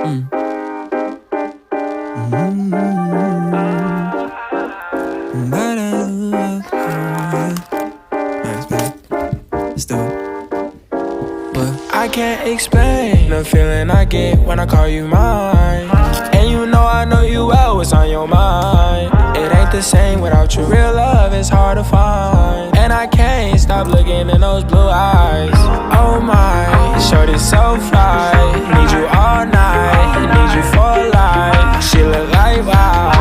I can't explain the feeling I get when I call you mine. And you know you well what's on your mind. It ain't the same without you. Real love is hard to find. And I can't stop looking in those blue eyes. Oh my, shorty so fly. Need you all night, need you for life. She look like wow.